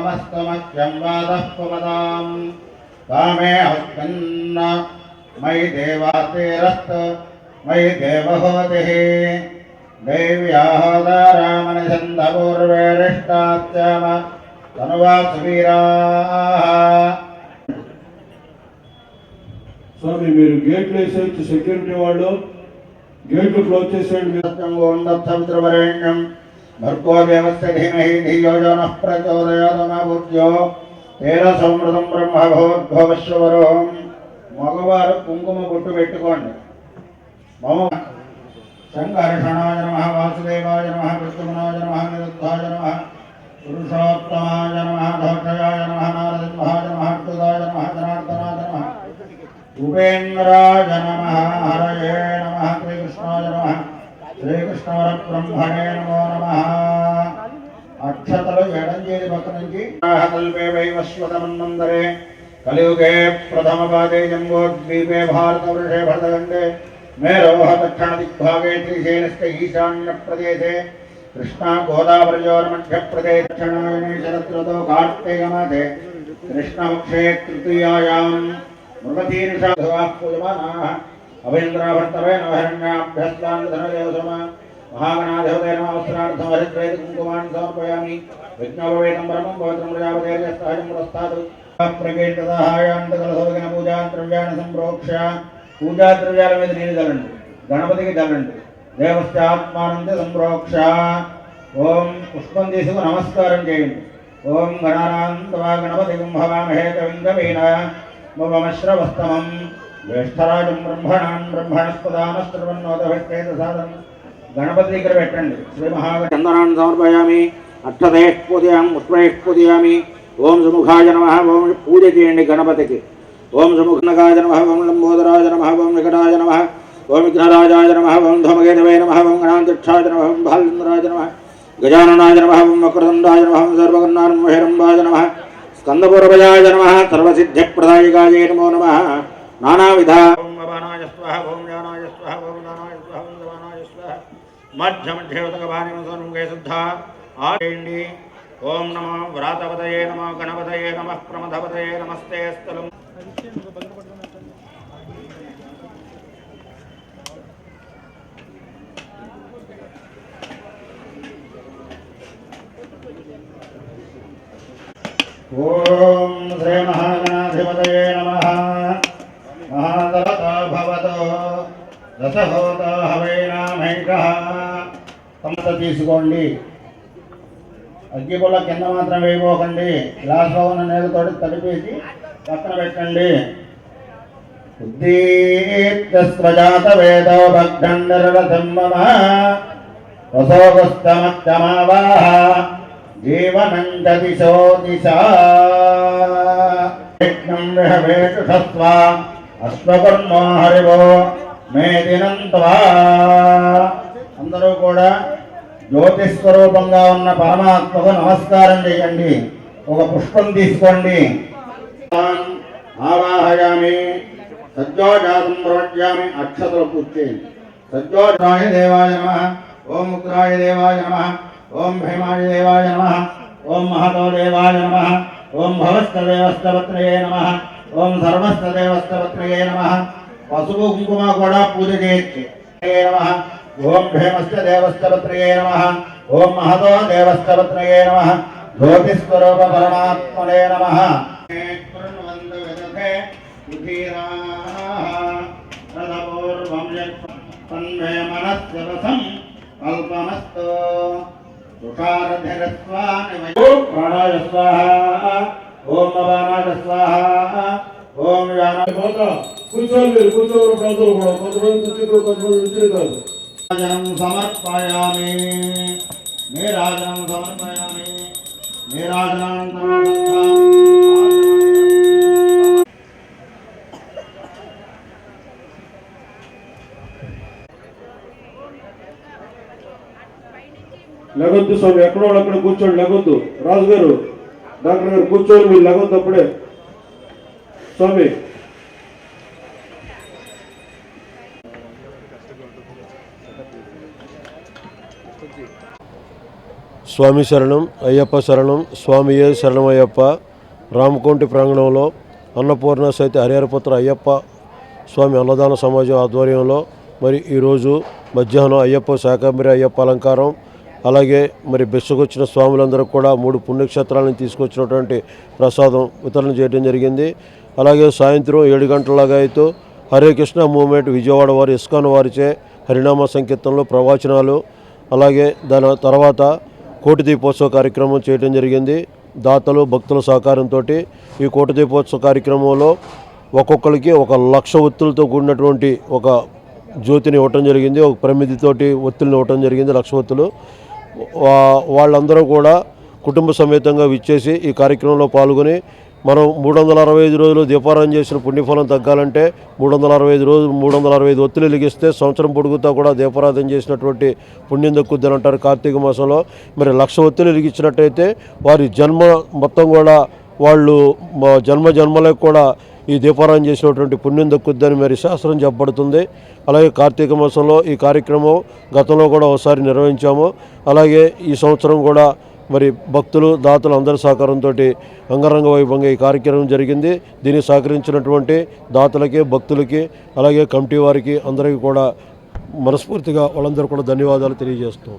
कामस्तमख्यं वादः पुमदां कामे हस्कन्न मयि देवातिरस्त मयि देवहोतिः देव्याहोदारामनिषन्धपूर्वेरिष्टाच्चाम तनुवासुवीराः स्वामी మీరు గేట్లు వేసేసి సెక్యూరిటీ వాళ్ళు గేట్లు క్లోజ్ చేసేయండి सवितृवरेण्यं भर्गो देवस्य धीमहि धियो यो नः प्रचोदयात् मा भूर्यो तेन संवृतं ब्रह्मभूर्भुवस्वरो మగవారు కుంకుమ బొట్టు పెట్టుకోండి మమ సంకర్షణాయ నమః వాసుదేవాయ నమః విష్ణునాయ నమః నిరుద్ధాయ నమః పురుషోత్తమాయ నమః ధోక్షయాయ నమః నారసింహాయ నమః అర్జునాయ నమః జనార్దనాయ నమః ఉపేంద్రాయ నమః హరయే నమః శ్రీకృష్ణాయ నమః శ్రీకృష్ణవరబ్రహ్మణే నమో నమః అక్షతలు ఎడం చేతి పక్క నుంచి కల్పే వైవస్వతమన్మందరే कलियुगे प्रथम पादे जम्बोद्वीपे भारतवर्षे भरतखंडे मेरोह दक्षिण दिग्भागे त्रिशैलस्य ईशान्य प्रदेशे कृष्णा गोदावरयोर्मध्य प्रदेशे दक्षिणायने शरदृतो कार्तिकमासे कृष्णपक्षे तृतीयायां मृगशीर्षाः पूजमानाः अभेन्द्राभर्तवे नवहिरण्याभ्यस्तान्धनदेवसम महागणाधिपते नमः वस्त्रार्थं हरिद्वैत कुङ्कुमान् समर्पयामि विघ्नोपवेतं परमं पवित्रं प्रजापतेर्यस्तहजं पुरस्तात् प्रकेतदाहायांतकलसोदन पूजा द्रव्याण संप्रोक्ष पूजा द्रव्याల మీద నీళ్ళు చల్లండి గణపతికి చల్లండి దేవస్థాత్మానంద సంప్రోక్ష ఓం పుష్పం తీసుకు నమస్కారం చేయండి ఓం గణానాంతవా గణపతిం హవామహే కవిం కవీన మమశ్రవస్తమం జ్యేష్ఠరాజం బ్రహ్మణాన్ బ్రహ్మణస్పదానశ్రవన్నోదభక్తేతసాదం గణపతి దగ్గర పెట్టండి శ్రీ మహాగణాన్ సమర్పయామి అక్షతే పూజయామి పుష్పే పూజయామి ओम सुमुखाय नमः ओम पूजा చేయండి గణపతికి ओम सुमुखनगाय नमः ओम लंबोदराय नमः ओम विकटाय नमः ओम विघ्नराजाय नमः ओम धूमकेतवे नमः ओम गणाध्यक्षाय नमः ओम भालचंद्राय नमः गजाननाय नमः ओम वक्रतुण्डाय नमः ओम सर्वगन्नान्महेरम्बाय नमः स्कन्दपूर्वजाय नमः सर्वसिद्धिप्रदायकाय नमो नमः नानाविधा ओम अवानाय स्वाहा ओम ज्ञानाय स्वाहा ओम दानाय स्वाहा ओम दवानाय स्वाहा मध्यमध्यवतकभानिं सोनुगे शुद्धा आयेण्डि ओम नमो व्रातपतये नमो गणपतये नमः प्रमथपतये नमस्ते स्थलम् ओम श्री महागणाधिपतये नमः महादलतो भवतो रसहोतो हवैनामैकः तमत తీసుకోండి అగ్గిపుల్ల కింద మాత్రం వేయబోకండి గ్లాస్లో ఉన్న నీళ్ళతోటి తడిపేసి పక్కన పెట్టండి ఉద్దీప్తస్వజాత వేదో భగ్నండరసమ్మమ వసోగస్తమత్తమావాహ జీవనం దిశో దిశా యజ్ఞం విహవేషుషస్వ అశ్వకుర్మో హరివో మేదినంత్వా అందరూ కూడా జ్యోతిస్వరూపంగా ఉన్న పరమాత్మకు నమస్కారం చేయండి ఒక పుష్పం తీసుకోండి ఆవాహయామి సజ్జోజాతం ప్రవజ్యామి అక్షతలు పూజేయండి సజ్జోజాయ దేవాయ నమః ఓం ఉగ్రాయ దేవాయ నమః ఓం భీమాయ దేవాయ నమః ఓం మహతో దేవాయ నమః ఓం భవస్తదేవస్తపత్రయే నమః ఓం సర్వస్తదేవస్తపత్రయే నమః పసుపు కుంకుమ కూడా పూజ చేయొచ్చు నమః ओम भीमस्य देवस्तपत्रये नमः ओम महतो देवस्तपत्रये नमः ज्योतिस्वरूप परमात्मने नमः कुर्वन्त विदधे उधीराः रथपूर्वं यत्पन्वे मनस्य रसं अल्पमस्तु तुषारधिरस्वानि ओम प्राणाय स्वाहा ओम अवानाय स्वाहा ओम यानाय स्वाहा కూర్చోండి కొంతమంది राजनं समर्पयामि नीराजनं समर्पयामि नीराजनानन्तरं లగొద్దు స్వామి ఎక్కడో అక్కడ కూర్చోండి లగొద్దు రాజుగారు డాక్టర్ గారు కూర్చోండి మీరు లగొద్దు అప్పుడే స్వామి స్వామి శరణం అయ్యప్ప శరణం స్వామియే శరణమయ్యప్ప రామకోంటి ప్రాంగణంలో అన్నపూర్ణ సైతి హరిహరపుత్ర అయ్యప్ప స్వామి అన్నదాన సమాజం ఆధ్వర్యంలో మరి ఈరోజు మధ్యాహ్నం అయ్యప్ప శాకంబరి అయ్యప్ప అలంకారం అలాగే మరి బెస్సుకొచ్చిన స్వాములందరూ కూడా 3 పుణ్యక్షేత్రాలను తీసుకొచ్చినటువంటి ప్రసాదం వితరణ చేయడం జరిగింది. అలాగే సాయంత్రం 7 గంటలలాగా అయితే హరే కృష్ణ మూవ్మెంట్ విజయవాడ వారి ఇస్కాన్ వారిచే హరినామ సంకీర్తనలు ప్రవచనాలు అలాగే దాని తర్వాత కోటి దీపోత్సవ కార్యక్రమం చేయడం జరిగింది. దాతలు భక్తుల సహకారంతో ఈ కోటి దీపోత్సవ కార్యక్రమంలో ఒక్కొక్కరికి 1,00,000 ఒత్తులతో కూడినటువంటి ఒక జ్యోతిని ఇవ్వటం జరిగింది. ఒక ప్రమిదితోటి ఒత్తుల్ని ఇవ్వటం జరిగింది 1,00,000 ఒత్తులు. వాళ్ళందరూ కూడా కుటుంబ సమేతంగా విచ్చేసి ఈ కార్యక్రమంలో పాల్గొని మనం 365 రోజులు దీపారాధన చేసిన పుణ్యఫలం తగ్గాలంటే 365 ఒత్తులు వెలిగిస్తే సంవత్సరం పొడుగుతా కూడా దీపారాధన చేసినటువంటి పుణ్యం దక్కుద్దని అంటారు కార్తీక మాసంలో. మరి 1,00,000 ఒత్తులు వెలిగించినట్టయితే వారి జన్మ మొత్తం కూడా వాళ్ళు జన్మలకు కూడా ఈ దీపారాధన చేసినటువంటి పుణ్యం దక్కుద్దని మరి శాస్త్రం చెప్పబడుతుంది. అలాగే కార్తీక మాసంలో ఈ కార్యక్రమం గతంలో కూడా ఒకసారి నిర్వహించాము. అలాగే ఈ సంవత్సరం కూడా మరి భక్తులు దాతలు అందరి సహకారంతో అంగరంగ వైభవంగా ఈ కార్యక్రమం జరిగింది. దీన్ని సహకరించినటువంటి దాతలకి భక్తులకి అలాగే కమిటీ వారికి అందరికీ కూడా మనస్ఫూర్తిగా వాళ్ళందరూ కూడా ధన్యవాదాలు తెలియజేస్తాం.